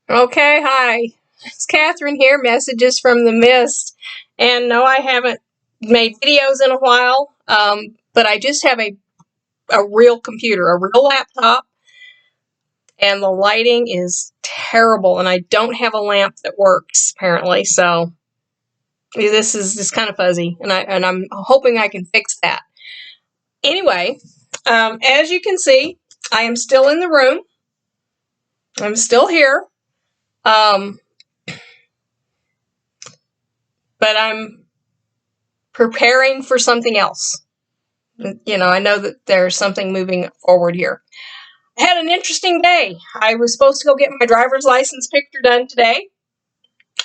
Okay, hi. It's Catherine here, messages from the mist. And no, I haven't made videos in a while, but I just have a real computer, a real laptop, and the lighting is terrible, and I don't have a lamp that works, apparently, so this is just kind of fuzzy, and I'm hoping I can fix that. Anyway, as you can see, I am still in the room. I'm still here. Um, but I'm preparing for something else. I know that there's something moving forward here. I had an interesting day. I was supposed to go get my driver's license picture done today.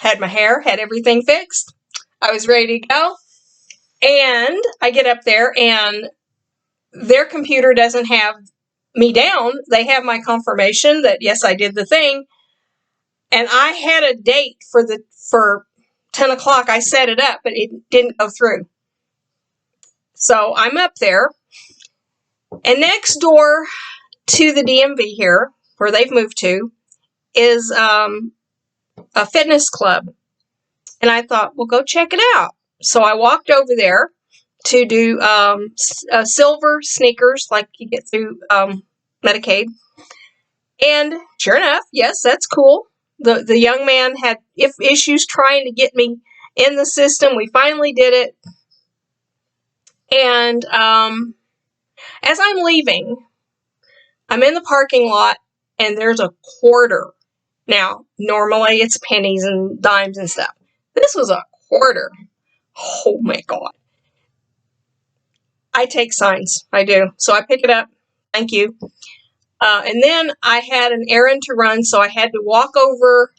Had my hair, had everything fixed. I was ready to go. And I get up there and their computer doesn't have me down. They have my confirmation that yes, I did the thing. And I had a date for 10 o'clock. I set it up, but it didn't go through. So I'm up there. And next door to the DMV here, where they've moved to, is a fitness club. And I thought, well, go check it out. So I walked over there to do silver sneakers like you get through Medicaid. And sure enough, yes, that's cool. The young man had issues trying to get me in the system. We finally did it. And as I'm leaving, I'm in the parking lot, and there's a quarter. Now, normally it's pennies and dimes and stuff. This was a quarter. Oh my God. I take signs. I do. So I pick it up. Thank you. And then I had an errand to run, so I had to walk over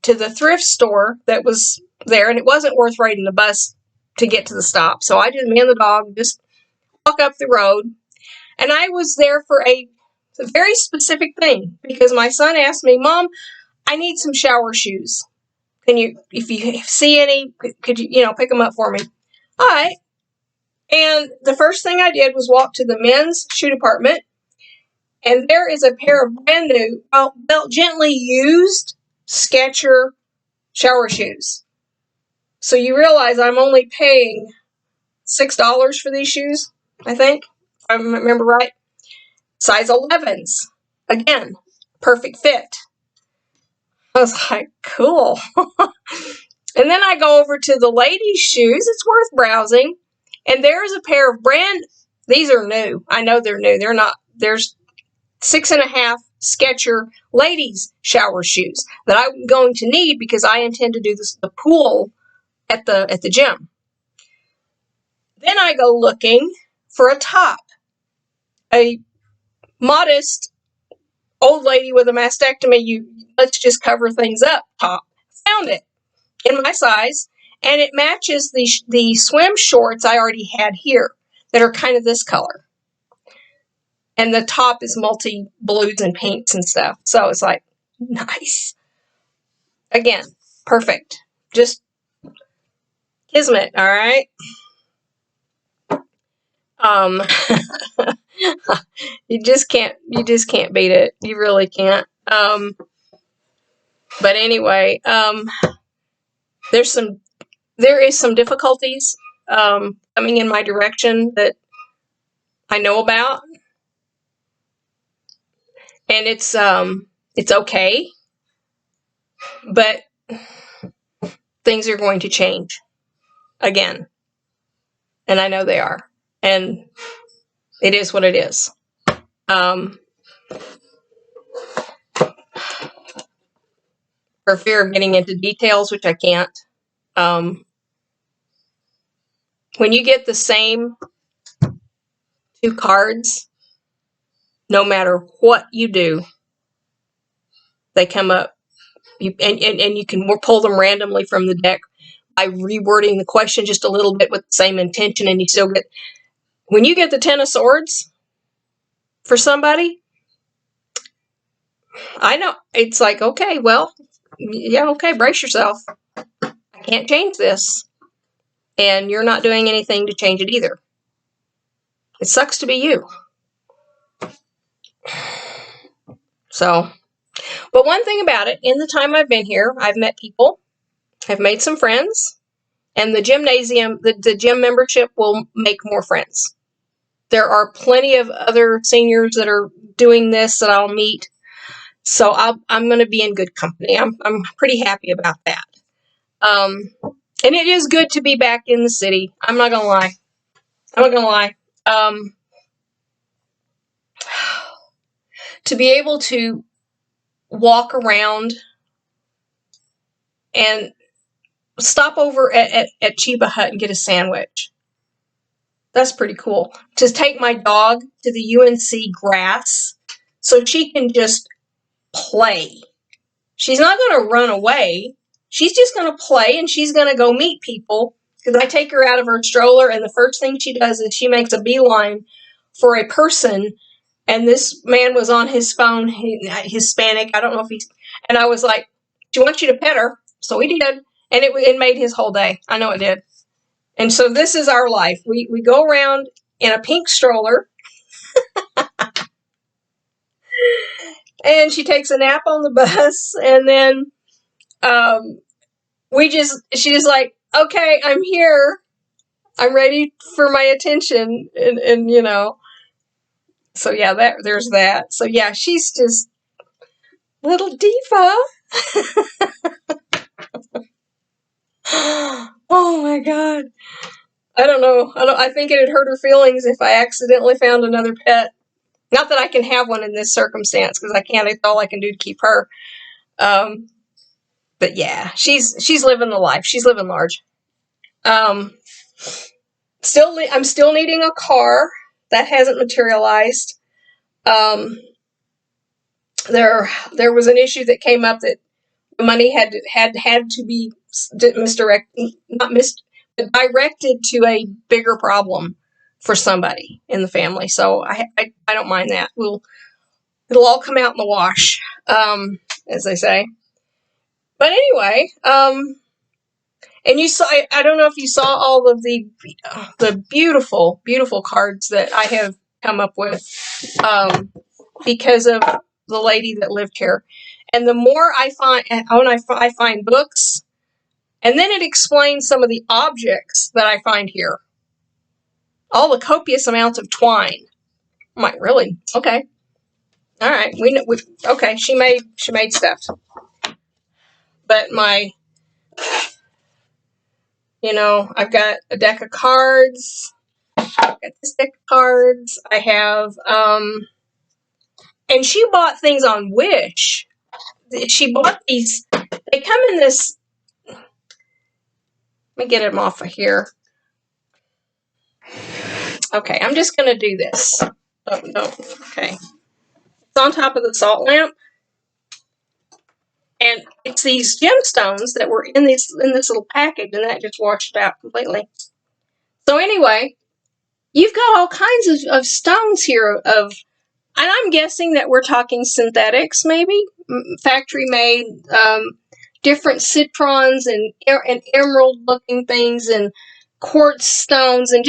to the thrift store that was there, and it wasn't worth riding the bus to get to the stop. So I just, me and the dog, just walk up the road. And I was there for a very specific thing because my son asked me, Mom, I need some shower shoes. Can you, if you see any, could you, pick them up for me? All right. And the first thing I did was walk to the men's shoe department, and there is a pair of brand new, gently used Skechers shower shoes. So you realize I'm only paying $6 for these shoes, I think, if I remember right. Size 11s. Again, perfect fit. I was like, cool. And then I go over to the ladies' shoes. It's worth browsing. And there's a pair of these are new. I know they're new. They're not, there's 6.5 Skechers ladies shower shoes that I'm going to need because I intend to do the pool at the gym. Then I go looking for a top, a modest old lady with a mastectomy, let's just cover things up top. Found it in my size, and it matches the swim shorts I already had here that are kind of this color. And the top is multi blues and pinks and stuff. So it's like, nice. Again, perfect. Just kismet, all right? You just can't beat it. You really can't. But anyway, there is some difficulties coming in my direction that I know about, and it's okay, but things are going to change again, and I know they are, and it is what it is. For fear of getting into details, which I can't, when you get the same 2 cards, no matter what you do, they come up. And you can pull them randomly from the deck by rewording the question just a little bit with the same intention, and you still get, when you get the 10 of Swords for somebody, I know it's like, okay, well, yeah, okay, brace yourself. I can't change this, and you're not doing anything to change it either. It sucks to be you. So, But one thing about it, in the time I've been here, I've met people, I've made some friends, and the gymnasium, the gym membership will make more friends. There are plenty of other seniors that are doing this that I'll meet. So I'm going to be in good company. I'm pretty happy about that. And it is good to be back in the city. I'm not going to lie. I'm not going to lie. To be able to walk around and stop over at Chiba Hut and get a sandwich. That's pretty cool. To take my dog to the UNC grass so she can just play. She's not going to run away. She's just going to play, and she's going to go meet people. Because I take her out of her stroller, and the first thing she does is she makes a beeline for a person. And this man was on his phone, Hispanic. I don't know if he's... And I was like, she wants you to pet her. So he did. And it made his whole day. I know it did. And so this is our life. We go around in a pink stroller. And she takes a nap on the bus. And then she's like, okay, I'm here. I'm ready for my attention. And you know. So yeah, there's that. So yeah, she's just little diva. Oh my God. I don't know. I think it'd hurt her feelings if I accidentally found another pet. Not that I can have one in this circumstance, because I can't. It's all I can do to keep her. But yeah, she's living the life. She's living large. I'm still needing a car. That hasn't materialized. There was an issue that came up that the money had to be directed to a bigger problem for somebody in the family. So I don't mind that. It'll all come out in the wash, as they say. But anyway, and you saw, I don't know if you saw all of the beautiful, beautiful cards that I have come up with because of the lady that lived here. And the more I find books, and then it explains some of the objects that I find here. All the copious amounts of twine. I'm like, really? Okay. All right. Okay. She made stuff. But I've got a deck of cards. I've got this deck of cards. I have, and she bought things on Wish. She bought these. They come in this. Let me get them off of here. Okay, I'm just going to do this. Oh, no. Okay. It's on top of the salt lamp. And it's these gemstones that were in this little package, and that just washed it out completely. So anyway, you've got all kinds of stones here and I'm guessing that we're talking synthetics, maybe factory made, different citrons and emerald looking things and quartz stones, and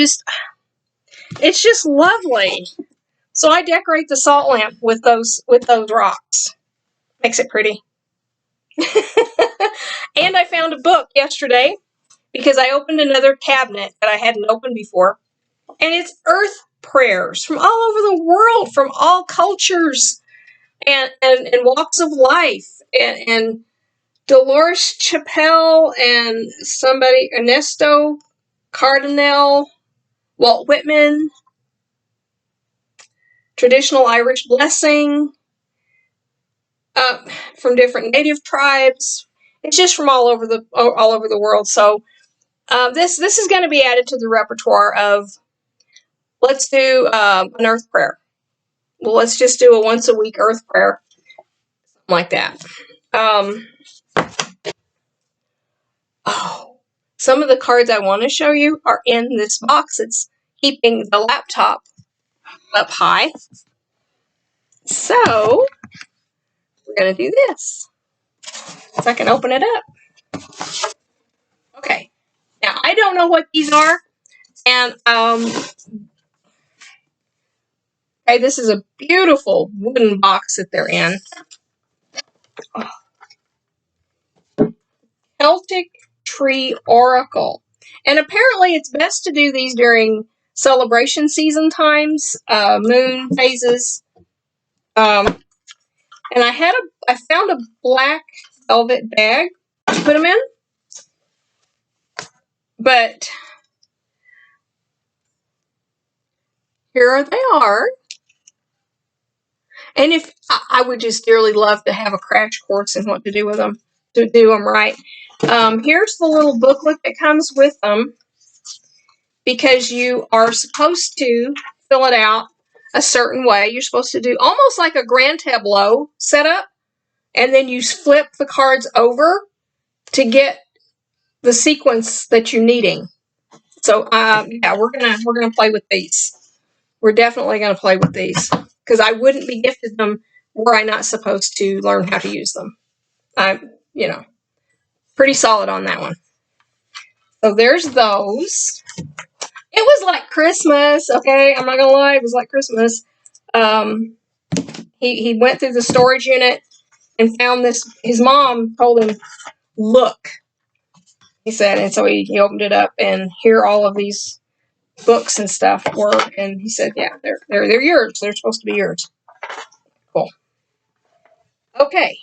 it's just lovely. So I decorate the salt lamp with those rocks. Makes it pretty. And I found a book yesterday because I opened another cabinet that I hadn't opened before. And it's earth prayers from all over the world, from all cultures and walks of life. And Dolores Chappelle and somebody, Ernesto Cardinal, Walt Whitman, traditional Irish blessing, from different native tribes. It's just from all over the world. So this is going to be added to the repertoire of, let's do an earth prayer. Well, let's just do a once a week earth prayer, something like that. Some of the cards I want to show you are in this box. It's keeping the laptop up high. So we're going to do this. So I can open it up. Okay. Now, I don't know what these are. And, okay, this is a beautiful wooden box that they're in. Celtic Tree Oracle. And apparently it's best to do these during celebration season times, moon phases. And I found a black velvet bag to put them in. But here they are. And if I would just dearly love to have a crash course in what to do with them, to do them right. Here's the little booklet that comes with them, because you are supposed to fill it out a certain way. You're supposed to do almost like a grand tableau setup, and then you flip the cards over to get the sequence that you're needing. So yeah, we're gonna play with these. We're definitely gonna play with these, because I wouldn't be gifted them were I not supposed to learn how to use them. I'm, pretty solid on that one. So there's those. It was like Christmas, okay? I'm not gonna lie, it was like Christmas. He went through the storage unit and found this. His mom told him, "Look," he said, and so he opened it up, and here all of these books and stuff were, and he said, "Yeah, they're yours. They're supposed to be yours." Cool. Okay.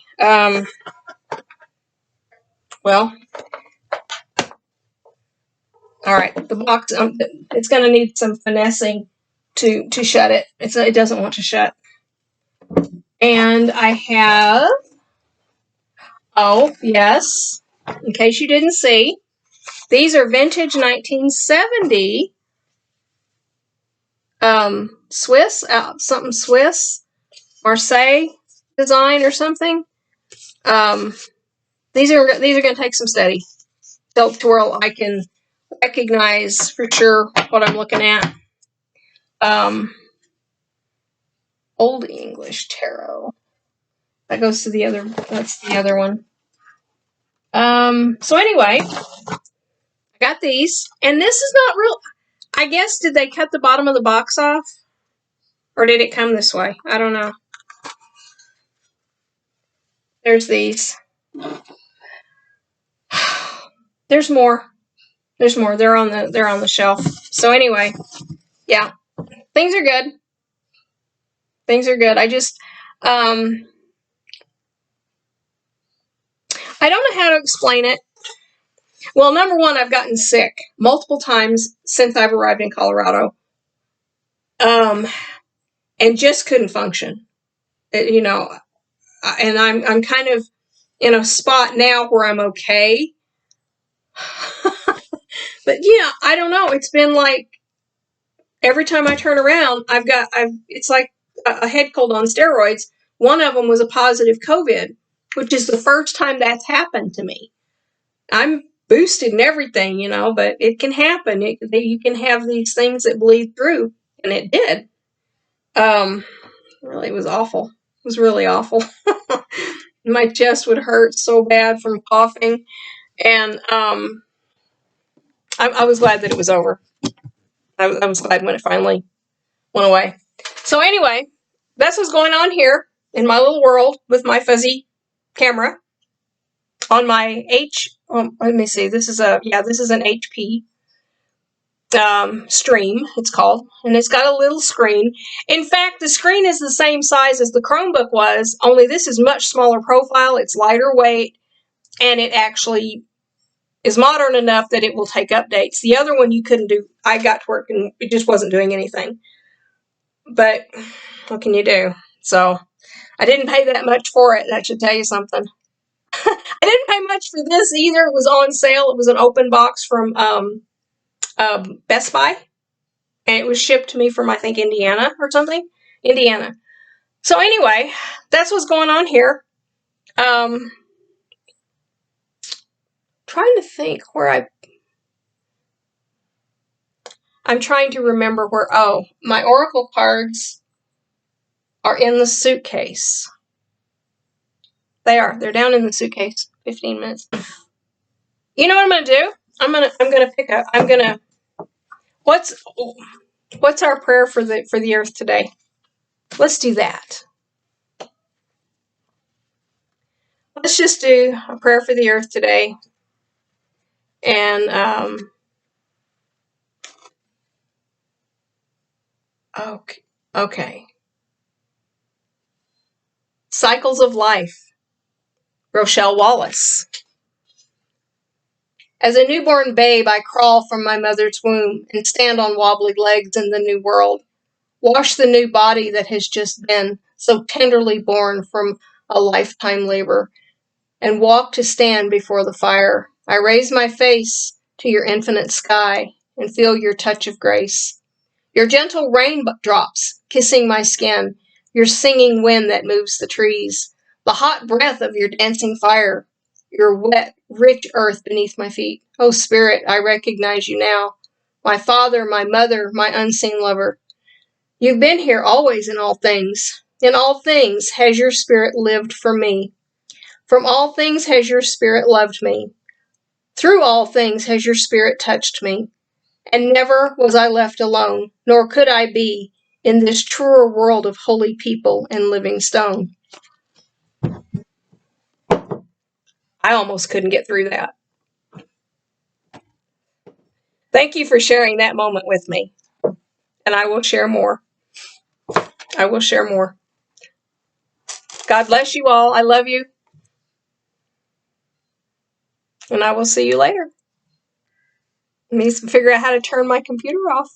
Well, all right. The box. It's going to need some finessing to shut it. It doesn't want to shut. And I have. Oh yes. In case you didn't see, these are vintage 1970. Swiss, something Swiss, Marseille design or something. These are going to take some study to where I can recognize for sure what I'm looking at. Old English Tarot. That goes to the other. That's the other one. So anyway, I got these, and this is not real. I guess, did they cut the bottom of the box off? Or did it come this way? I don't know. There's these. There's more. There's more. They're on the shelf. So anyway, yeah. Things are good. Things are good. I just I don't know how to explain it. Well, number one, I've gotten sick multiple times since I've arrived in Colorado. And just couldn't function. And I'm kind of in a spot now where I'm okay. But yeah, I don't know. It's been like every time I turn around, it's like a head cold on steroids. One of them was a positive COVID, which is the first time that's happened to me. I'm boosted and everything, but it can happen. You can have these things that bleed through, and it did. Really, it was awful. It was really awful. My chest would hurt so bad from coughing, and I was glad that it was over. I was glad when it finally went away. So anyway, that's what's going on here in my little world with my fuzzy camera on my let me see. This is an HP stream, it's called, and it's got a little screen. In fact, the screen is the same size as the Chromebook was, only this is much smaller profile. It's lighter weight, and it actually is modern enough that it will take updates. The other one you couldn't do. I got to work and it just wasn't doing anything. But what can you do? So I didn't pay that much for it. That should tell you something. I didn't pay much for this either. It was on sale. It was an open box from Best Buy. And it was shipped to me from, I think, Indiana or something. Indiana. So anyway, that's what's going on here. Trying to think where I'm trying to remember where, my Oracle cards are in the suitcase. They are. They're down in the suitcase. 15 minutes. You know what I'm going to do? I'm going to pick up. What's our prayer for the earth today? Let's do that. let's just do a prayer for the earth today. And okay. Cycles of Life, Rochelle Wallace. As a newborn babe, I crawl from my mother's womb and stand on wobbly legs in the new world. Wash the new body that has just been so tenderly born from a lifetime labor, and walk to stand before the fire. I raise my face to your infinite sky and feel your touch of grace. Your gentle raindrops kissing my skin, your singing wind that moves the trees, the hot breath of your dancing fire, your wet, rich earth beneath my feet. Oh, Spirit, I recognize you now. My father, my mother, my unseen lover. You've been here always in all things. In all things has your Spirit lived for me. From all things has your Spirit loved me. Through all things has your Spirit touched me. And never was I left alone, nor could I be in this truer world of holy people and living stone. I almost couldn't get through that. Thank you for sharing that moment with me. And I will share more. I will share more. God bless you all. I love you. And I will see you later. Let me figure out how to turn my computer off.